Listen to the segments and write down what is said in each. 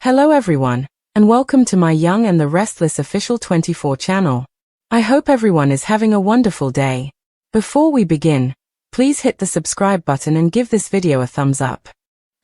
Hello everyone, and welcome to my Young and the Restless official 24 channel. I hope everyone is having a wonderful day. Before we begin, please hit the subscribe button and give this video a thumbs up.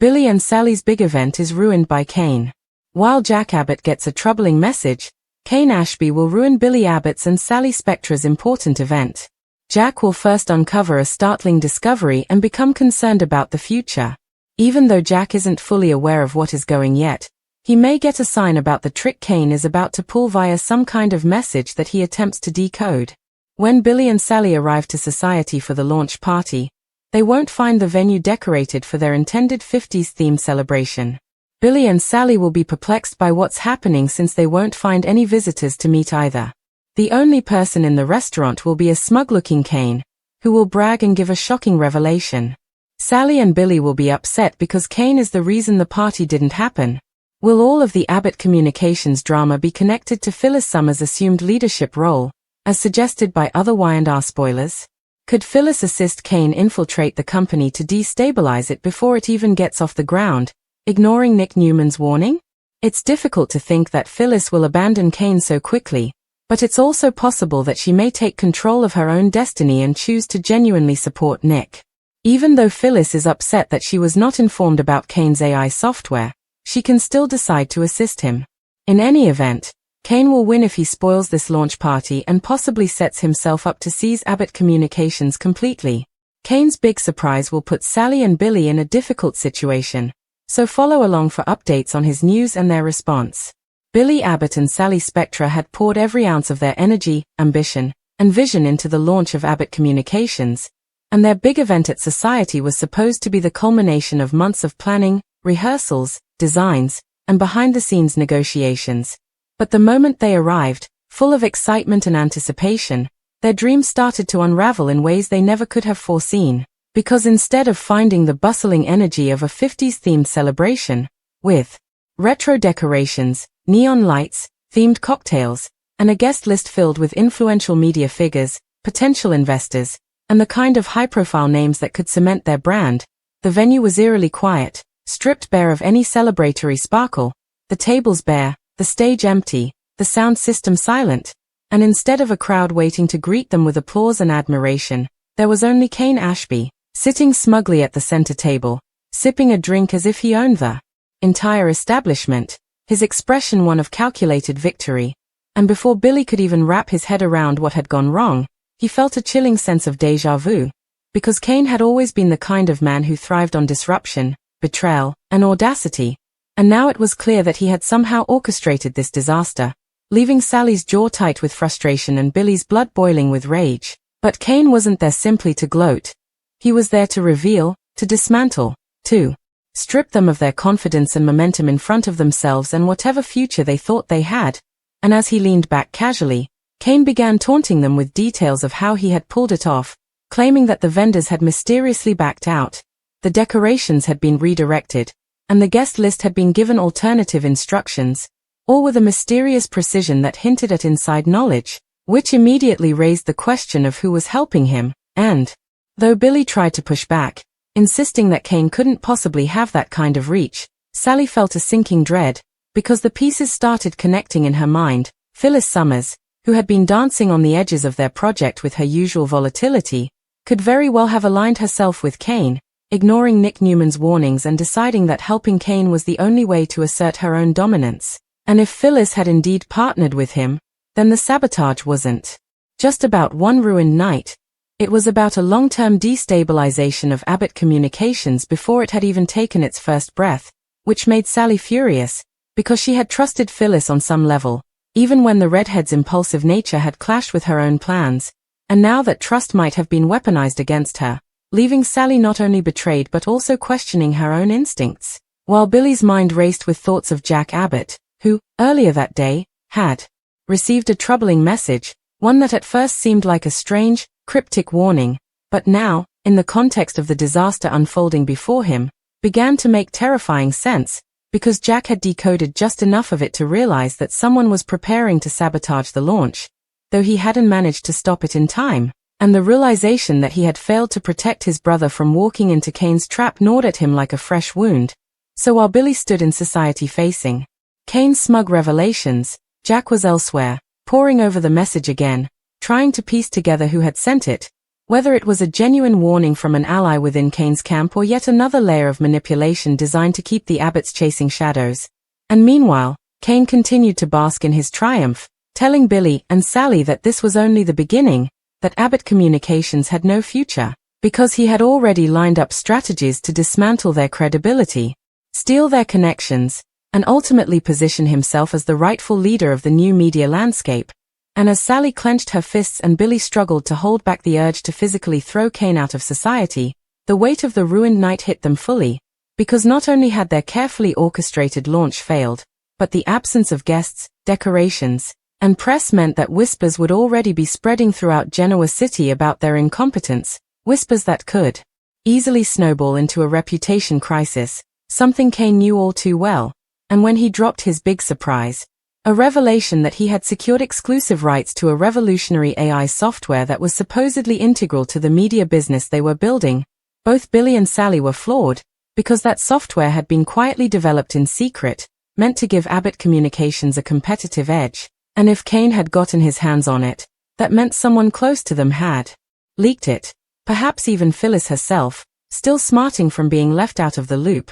Billy and Sally's big event is ruined by Kane. While Jack Abbott gets a troubling message, Kane Ashby will ruin Billy Abbott's and Sally Spectra's important event. Jack will first uncover a startling discovery and become concerned about the future. Even though Jack isn't fully aware of what is going yet, he may get a sign about the trick Kane is about to pull via some kind of message that he attempts to decode. When Billy and Sally arrive to society for the launch party, they won't find the venue decorated for their intended 50s-themed celebration. Billy and Sally will be perplexed by what's happening since they won't find any visitors to meet either. The only person in the restaurant will be a smug-looking Kane, who will brag and give a shocking revelation. Sally and Billy will be upset because Kane is the reason the party didn't happen. Will all of the Abbott Communications drama be connected to PHYLLIS Summer's assumed leadership role, as suggested by other Y&R spoilers? Could PHYLLIS assist Kane infiltrate the company to destabilize it before it even gets off the ground, ignoring Nick Newman's warning? It's difficult to think that PHYLLIS will abandon Kane so quickly, but it's also possible that she may take control of her own destiny and choose to genuinely support Nick. Even though PHYLLIS is upset that she was not informed about Kane's AI software, she can still decide to assist him. In any event, Kane will win if he spoils this launch party and possibly sets himself up to seize Abbott Communications completely. Kane's big surprise will put Sally and Billy in a difficult situation, so follow along for updates on his news and their response. Billy Abbott and Sally Spectra had poured every ounce of their energy, ambition, and vision into the launch of Abbott Communications, and their big event at Society was supposed to be the culmination of months of planning, rehearsals, designs, and behind-the-scenes negotiations. But the moment they arrived, full of excitement and anticipation, their dreams started to unravel in ways they never could have foreseen, because instead of finding the bustling energy of a 50s-themed celebration, with retro decorations, neon lights, themed cocktails, and a guest list filled with influential media figures, potential investors, and the kind of high-profile names that could cement their brand, the venue was eerily quiet, stripped bare of any celebratory sparkle, the tables bare, the stage empty, the sound system silent, and instead of a crowd waiting to greet them with applause and admiration, there was only Kane Ashby, sitting smugly at the center table, sipping a drink as if he owned the entire establishment, his expression one of calculated victory. And before Billy could even wrap his head around what had gone wrong, he felt a chilling sense of déjà vu, because Kane had always been the kind of man who thrived on disruption, betrayal, and audacity, and now it was clear that he had somehow orchestrated this disaster, leaving Sally's jaw tight with frustration and Billy's blood boiling with rage. But Kane wasn't there simply to gloat. He was there to reveal, to dismantle, to strip them of their confidence and momentum in front of themselves and whatever future they thought they had. And as he leaned back casually, Kane began taunting them with details of how he had pulled it off, claiming that the vendors had mysteriously backed out, the decorations had been redirected, and the guest list had been given alternative instructions, all with a mysterious precision that hinted at inside knowledge, which immediately raised the question of who was helping him, and, though Billy tried to push back, insisting that Kane couldn't possibly have that kind of reach, Sally felt a sinking dread, because the pieces started connecting in her mind. PHYLLIS Summers, who had been dancing on the edges of their project with her usual volatility, could very well have aligned herself with Kane, ignoring Nick Newman's warnings and deciding that helping Kane was the only way to assert her own dominance. And if PHYLLIS had indeed partnered with him, then the sabotage wasn't just about one ruined night. It was about a long-term destabilization of Abbott Communications before it had even taken its first breath, which made Sally furious, because she had trusted PHYLLIS on some level, even when the redhead's impulsive nature had clashed with her own plans, and now that trust might have been weaponized against her, leaving Sally not only betrayed but also questioning her own instincts, while Billy's mind raced with thoughts of Jack Abbott, who, earlier that day, had received a troubling message, one that at first seemed like a strange, cryptic warning, but now, in the context of the disaster unfolding before him, began to make terrifying sense, because Jack had decoded just enough of it to realize that someone was preparing to sabotage the launch, though he hadn't managed to stop it in time. And the realization that he had failed to protect his brother from walking into Kane's trap gnawed at him like a fresh wound. So while Billy stood in society facing Kane's smug revelations. Jack was elsewhere, poring over the message again, trying to piece together who had sent it, whether it was a genuine warning from an ally within Kane's camp or yet another layer of manipulation designed to keep the Abbotts chasing shadows. And meanwhile, Kane continued to bask in his triumph, telling Billy and Sally that this was only the beginning, that Abbott Communications had no future, because he had already lined up strategies to dismantle their credibility, steal their connections, and ultimately position himself as the rightful leader of the new media landscape. And as Sally clenched her fists and Billy struggled to hold back the urge to physically throw Kane out of society, the weight of the ruined night hit them fully, because not only had their carefully orchestrated launch failed, but the absence of guests, decorations, and press meant that whispers would already be spreading throughout Genoa City about their incompetence, whispers that could easily snowball into a reputation crisis, something Kane knew all too well. And when he dropped his big surprise, a revelation that he had secured exclusive rights to a revolutionary AI software that was supposedly integral to the media business they were building, both Billy and Sally were floored, because that software had been quietly developed in secret, meant to give Abbott Communications a competitive edge, and if Kane had gotten his hands on it, that meant someone close to them had leaked it, perhaps even PHYLLIS herself, still smarting from being left out of the loop.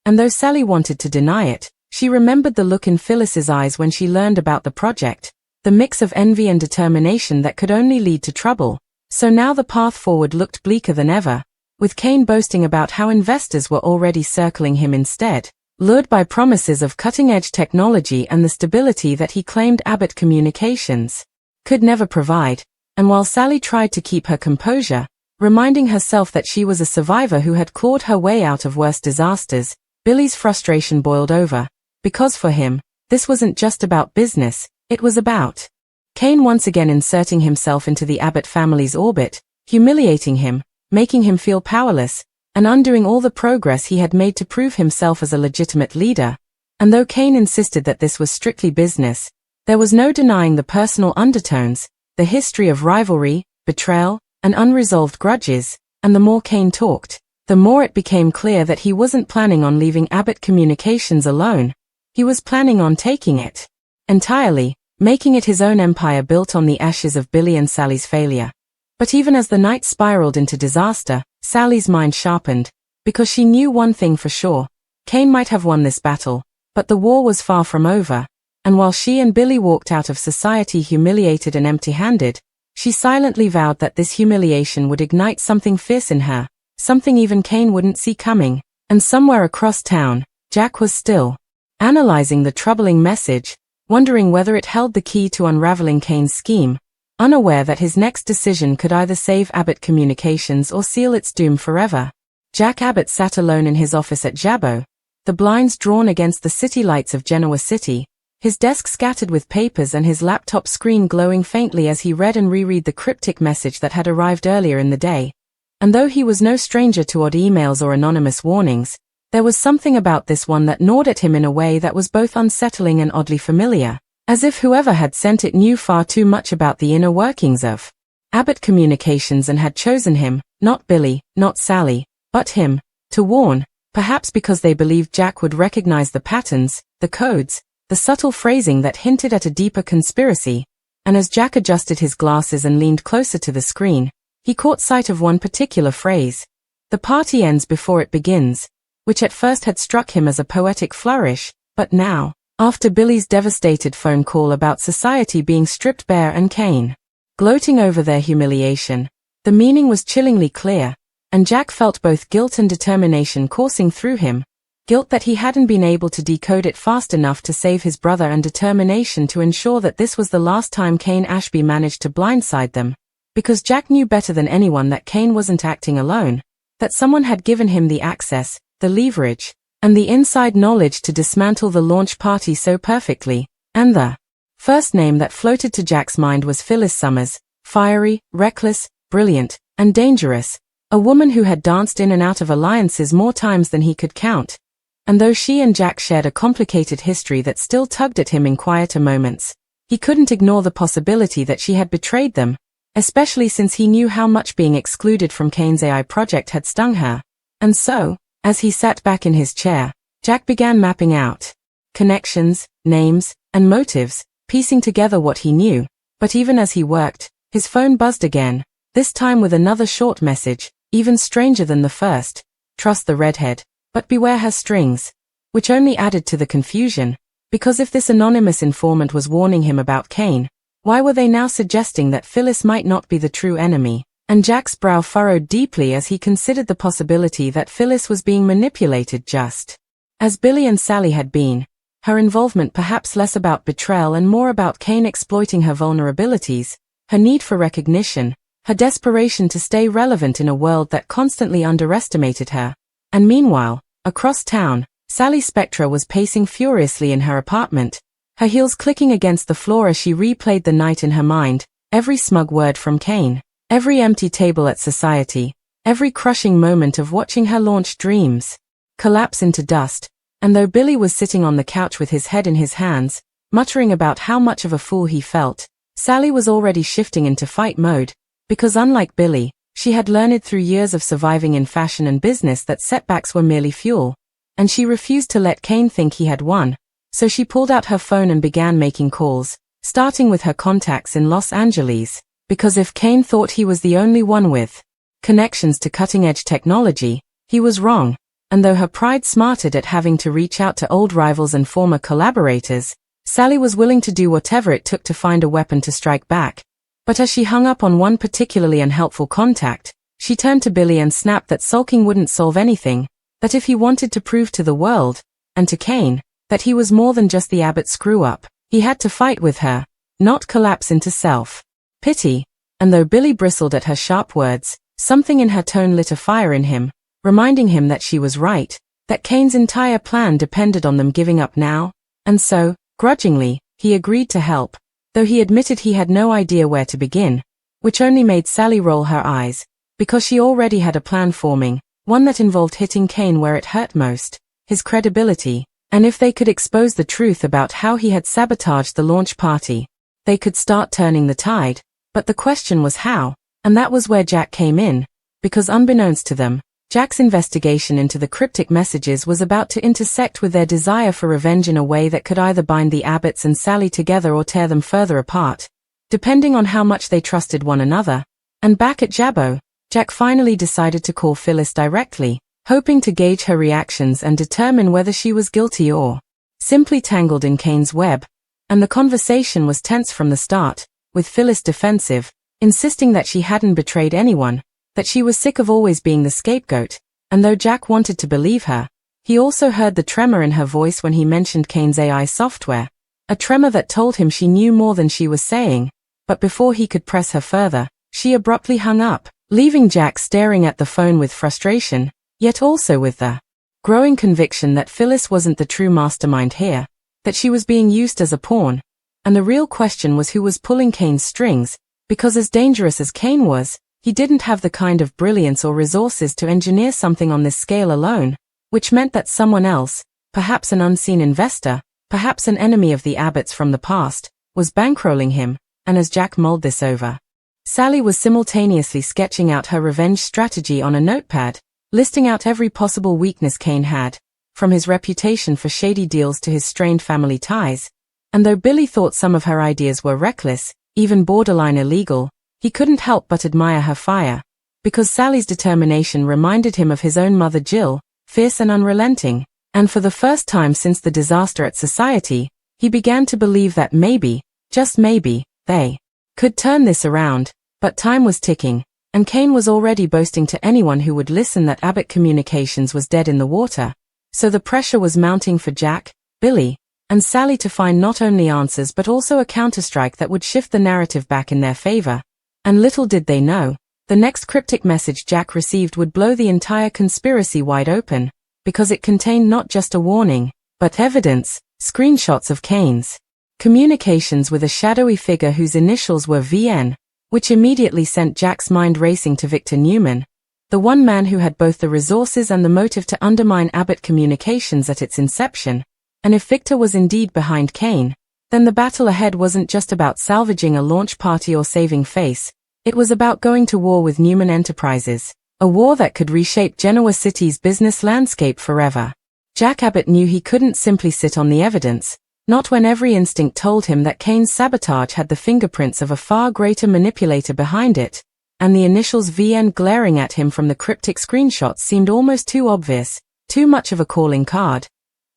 And though Sally wanted to deny it, she remembered the look in PHYLLIS's eyes when she learned about the project, the mix of envy and determination that could only lead to trouble. So now the path forward looked bleaker than ever, with Kane boasting about how investors were already circling him instead, lured by promises of cutting-edge technology and the stability that he claimed Abbott Communications could never provide. And while Sally tried to keep her composure, reminding herself that she was a survivor who had clawed her way out of worse disasters, Billy's frustration boiled over. Because for him, this wasn't just about business, it was about Kane once again inserting himself into the Abbott family's orbit, humiliating him, making him feel powerless, and undoing all the progress he had made to prove himself as a legitimate leader. And though Kane insisted that this was strictly business, there was no denying the personal undertones, the history of rivalry, betrayal, and unresolved grudges. And the more Kane talked, the more it became clear that he wasn't planning on leaving Abbott Communications alone. He was planning on taking it entirely, making it his own empire built on the ashes of Billy and Sally's failure. But even as the night spiraled into disaster, Sally's mind sharpened, because she knew one thing for sure: Kane might have won this battle, but the war was far from over. And while she and Billy walked out of society humiliated and empty-handed, she silently vowed that this humiliation would ignite something fierce in her, something even Kane wouldn't see coming. And somewhere across town, Jack was still analyzing the troubling message, wondering whether it held the key to unraveling Kane's scheme, unaware that his next decision could either save Abbott Communications or seal its doom forever. Jack Abbott sat alone in his office at Jabot, the blinds drawn against the city lights of Genoa City, his desk scattered with papers and his laptop screen glowing faintly as he read and reread the cryptic message that had arrived earlier in the day. And though he was no stranger to odd emails or anonymous warnings, there was something about this one that gnawed at him in a way that was both unsettling and oddly familiar, as if whoever had sent it knew far too much about the inner workings of Abbott Communications and had chosen him, not Billy, not Sally, but him, to warn, perhaps because they believed Jack would recognize the patterns, the codes, the subtle phrasing that hinted at a deeper conspiracy. And as Jack adjusted his glasses and leaned closer to the screen, he caught sight of one particular phrase: "The party ends before it begins," which at first had struck him as a poetic flourish, but now, after Billy's devastated phone call about society being stripped bare and Kane gloating over their humiliation, the meaning was chillingly clear, and Jack felt both guilt and determination coursing through him. Guilt that he hadn't been able to decode it fast enough to save his brother, and determination to ensure that this was the last time Kane Ashby managed to blindside them, because Jack knew better than anyone that Kane wasn't acting alone, that someone had given him the access, the leverage, and the inside knowledge to dismantle the launch party so perfectly. And the first name that floated to Jack's mind was PHYLLIS Summers, fiery, reckless, brilliant, and dangerous, a woman who had danced in and out of alliances more times than he could count. And though she and Jack shared a complicated history that still tugged at him in quieter moments, he couldn't ignore the possibility that she had betrayed them, especially since he knew how much being excluded from Kane's AI project had stung her. And so, as he sat back in his chair, Jack began mapping out connections, names, and motives, piecing together what he knew. But even as he worked, his phone buzzed again, this time with another short message, even stranger than the first. Trust the redhead, but beware her strings. Which only added to the confusion, because if this anonymous informant was warning him about Kane, why were they now suggesting that Phyllis might not be the true enemy? And Jack's brow furrowed deeply as he considered the possibility that Phyllis was being manipulated just as Billy and Sally had been, her involvement perhaps less about betrayal and more about Kane exploiting her vulnerabilities, her need for recognition, her desperation to stay relevant in a world that constantly underestimated her. And meanwhile, across town, Sally Spectra was pacing furiously in her apartment, her heels clicking against the floor as she replayed the night in her mind, every smug word from Kane, every empty table at society, every crushing moment of watching her launched dreams collapse into dust. And though Billy was sitting on the couch with his head in his hands, muttering about how much of a fool he felt, Sally was already shifting into fight mode, because unlike Billy, she had learned through years of surviving in fashion and business that setbacks were merely fuel, and she refused to let Kane think he had won. So she pulled out her phone and began making calls, starting with her contacts in Los Angeles, because if Kane thought he was the only one with connections to cutting-edge technology, he was wrong. And though her pride smarted at having to reach out to old rivals and former collaborators, Sally was willing to do whatever it took to find a weapon to strike back. But as she hung up on one particularly unhelpful contact, she turned to Billy and snapped that sulking wouldn't solve anything, that if he wanted to prove to the world, and to Kane, that he was more than just the Abbott screw-up, he had to fight with her, not collapse into self-pity. And though Billy bristled at her sharp words, something in her tone lit a fire in him, reminding him that she was right, that Kane's entire plan depended on them giving up now, and so, grudgingly, he agreed to help, though he admitted he had no idea where to begin, which only made Sally roll her eyes, because she already had a plan forming, one that involved hitting Kane where it hurt most, his credibility, and if they could expose the truth about how he had sabotaged the launch party, they could start turning the tide. But the question was how, and that was where Jack came in, because unbeknownst to them, Jack's investigation into the cryptic messages was about to intersect with their desire for revenge in a way that could either bind the Abbotts and Sally together or tear them further apart, depending on how much they trusted one another. And back at Jabbo, Jack finally decided to call Phyllis directly, hoping to gauge her reactions and determine whether she was guilty or simply tangled in Kane's web. And the conversation was tense from the start, with Phyllis defensive, insisting that she hadn't betrayed anyone, that she was sick of always being the scapegoat. And though Jack wanted to believe her, he also heard the tremor in her voice when he mentioned Kane's AI software, a tremor that told him she knew more than she was saying. But before he could press her further, she abruptly hung up, leaving Jack staring at the phone with frustration, yet also with the growing conviction that Phyllis wasn't the true mastermind here, that she was being used as a pawn. And the real question was who was pulling Kane's strings, because as dangerous as Kane was, he didn't have the kind of brilliance or resources to engineer something on this scale alone, which meant that someone else, perhaps an unseen investor, perhaps an enemy of the Abbotts from the past, was bankrolling him. And as Jack mulled this over, Sally was simultaneously sketching out her revenge strategy on a notepad, listing out every possible weakness Kane had, from his reputation for shady deals to his strained family ties. And though Billy thought some of her ideas were reckless, even borderline illegal, he couldn't help but admire her fire, because Sally's determination reminded him of his own mother Jill, fierce and unrelenting. And for the first time since the disaster at Society, he began to believe that maybe, just maybe, they could turn this around. But time was ticking, and Kane was already boasting to anyone who would listen that Abbott Communications was dead in the water. So the pressure was mounting for Jack, Billy, and Sally to find not only answers but also a counterstrike that would shift the narrative back in their favor. And little did they know, the next cryptic message Jack received would blow the entire conspiracy wide open, because it contained not just a warning, but evidence, screenshots of Kane's communications with a shadowy figure whose initials were VN, which immediately sent Jack's mind racing to Victor Newman, the one man who had both the resources and the motive to undermine Abbott Communications at its inception. And if Victor was indeed behind Kane, then the battle ahead wasn't just about salvaging a launch party or saving face, it was about going to war with Newman Enterprises, a war that could reshape Genoa City's business landscape forever. Jack Abbott knew he couldn't simply sit on the evidence, not when every instinct told him that Kane's sabotage had the fingerprints of a far greater manipulator behind it, and the initials VN glaring at him from the cryptic screenshots seemed almost too obvious, too much of a calling card.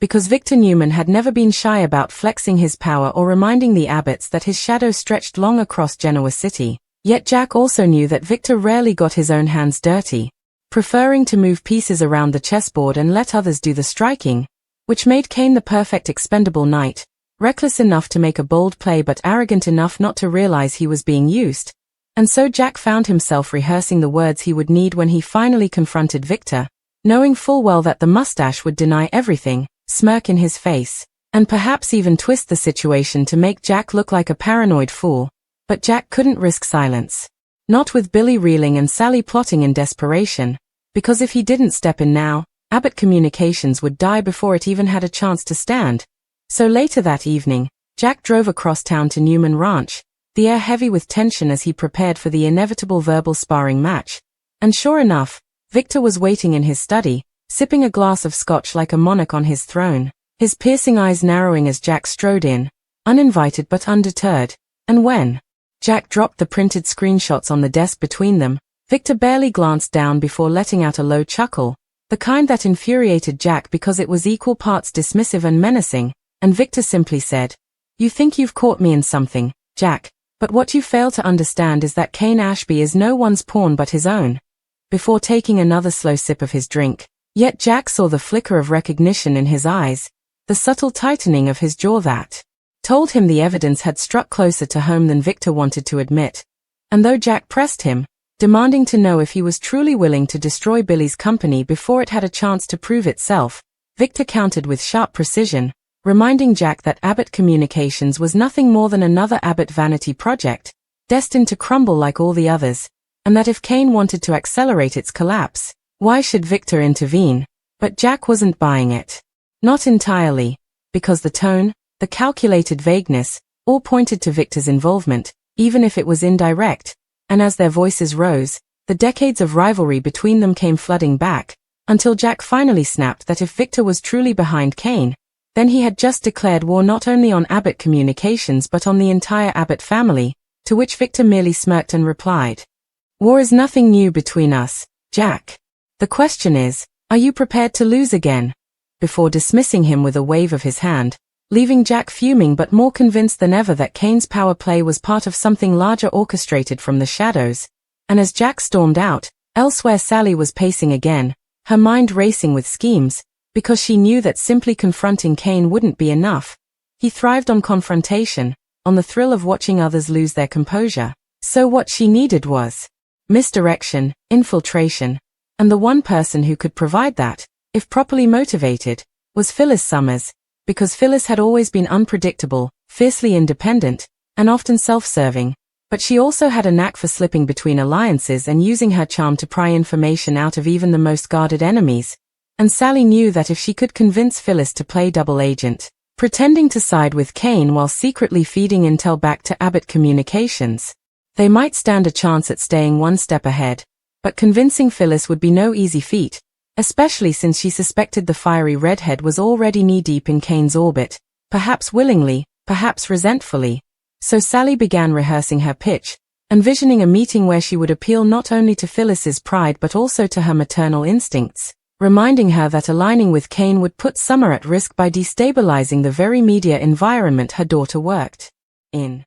Because Victor Newman had never been shy about flexing his power or reminding the Abbotts that his shadow stretched long across Genoa City. Yet Jack also knew that Victor rarely got his own hands dirty, preferring to move pieces around the chessboard and let others do the striking, which made Kane the perfect expendable knight, reckless enough to make a bold play but arrogant enough not to realize he was being used. And so Jack found himself rehearsing the words he would need when he finally confronted Victor, knowing full well that the mustache would deny everything, smirk in his face, and perhaps even twist the situation to make Jack look like a paranoid fool. But Jack couldn't risk silence. Not with Billy reeling and Sally plotting in desperation, because if he didn't step in now, Abbott Communications would die before it even had a chance to stand. So later that evening, Jack drove across town to Newman Ranch, the air heavy with tension as he prepared for the inevitable verbal sparring match. And sure enough, Victor was waiting in his study, sipping a glass of scotch like a monarch on his throne, his piercing eyes narrowing as Jack strode in, uninvited but undeterred. And when Jack dropped the printed screenshots on the desk between them, Victor barely glanced down before letting out a low chuckle, the kind that infuriated Jack because it was equal parts dismissive and menacing, and Victor simply said, "You think you've caught me in something, Jack, but what you fail to understand is that Kane Ashby is no one's pawn but his own." Before taking another slow sip of his drink, yet Jack saw the flicker of recognition in his eyes, the subtle tightening of his jaw that told him the evidence had struck closer to home than Victor wanted to admit. And though Jack pressed him, demanding to know if he was truly willing to destroy Billy's company before it had a chance to prove itself, Victor countered with sharp precision, reminding Jack that Abbott Communications was nothing more than another Abbott vanity project, destined to crumble like all the others, and that if Kane wanted to accelerate its collapse, why should Victor intervene? But Jack wasn't buying it. Not entirely, because the tone, the calculated vagueness, all pointed to Victor's involvement, even if it was indirect, and as their voices rose, the decades of rivalry between them came flooding back, until Jack finally snapped that if Victor was truly behind Kane, then he had just declared war not only on Abbott Communications but on the entire Abbott family, to which Victor merely smirked and replied, "War is nothing new between us, Jack. The question is, are you prepared to lose again?" Before dismissing him with a wave of his hand, leaving Jack fuming but more convinced than ever that Kane's power play was part of something larger orchestrated from the shadows. And as Jack stormed out, elsewhere Sally was pacing again, her mind racing with schemes, because she knew that simply confronting Kane wouldn't be enough. He thrived on confrontation, on the thrill of watching others lose their composure. So what she needed was misdirection, infiltration, and the one person who could provide that, if properly motivated, was PHYLLIS Summers, because PHYLLIS had always been unpredictable, fiercely independent, and often self-serving, but she also had a knack for slipping between alliances and using her charm to pry information out of even the most guarded enemies. And Sally knew that if she could convince PHYLLIS to play double agent, pretending to side with Kane while secretly feeding intel back to Abbott Communications, they might stand a chance at staying one step ahead. But convincing PHYLLIS would be no easy feat, especially since she suspected the fiery redhead was already knee-deep in Kane's orbit, perhaps willingly, perhaps resentfully. So Sally began rehearsing her pitch, envisioning a meeting where she would appeal not only to PHYLLIS's pride but also to her maternal instincts, reminding her that aligning with Kane would put Summer at risk by destabilizing the very media environment her daughter worked in.